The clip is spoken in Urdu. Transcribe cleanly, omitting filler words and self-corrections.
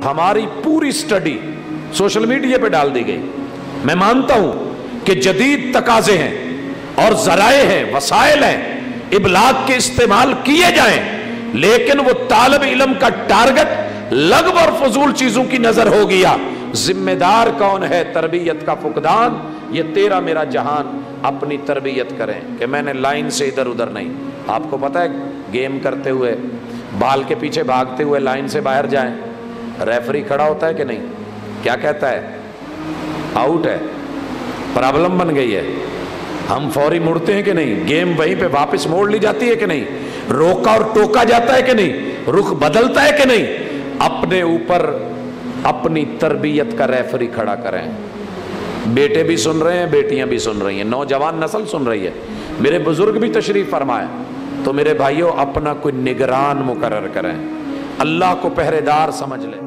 ہماری پوری سٹڈی سوشل میڈیا پہ ڈال دی گئی. میں مانتا ہوں کہ جدید تقاضے ہیں اور ذرائع ہیں، وسائل ہیں، ابلاغ کے استعمال کیے جائیں، لیکن وہ طالب علم کا ٹارگٹ لغو اور فضول چیزوں کی نظر ہو گیا. ذمہ دار کون ہے؟ تربیت کا فقدان. یہ تیرا میرا جہان اپنی تربیت کریں کہ میں نے لائن سے ادھر ادھر نہیں. آپ کو پتہ ہے گیم کرتے ہوئے بال کے پیچھے بھاگتے ہوئے لائن سے باہر جائیں، ریفری کھڑا ہوتا ہے کہ نہیں؟ کیا کہتا ہے؟ آؤٹ ہے. پرابلم بن گئی ہے. ہم فوری مڑتے ہیں کہ نہیں؟ گیم وہیں پہ واپس موڑ لی جاتی ہے کہ نہیں؟ روکا اور ٹوکا جاتا ہے کہ نہیں؟ رخ بدلتا ہے کہ نہیں؟ اپنے اوپر اپنی تربیت کا ریفری کھڑا کریں. بیٹے بھی سن رہے ہیں، بیٹیاں بھی سن رہی ہیں، نوجوان نسل سن رہی ہے، میرے بزرگ بھی تشریف فرمائے. تو میرے بھائیوں اپنا کوئی نگران مقرر کریں، اللہ کو پہرے دار سمجھ لیں.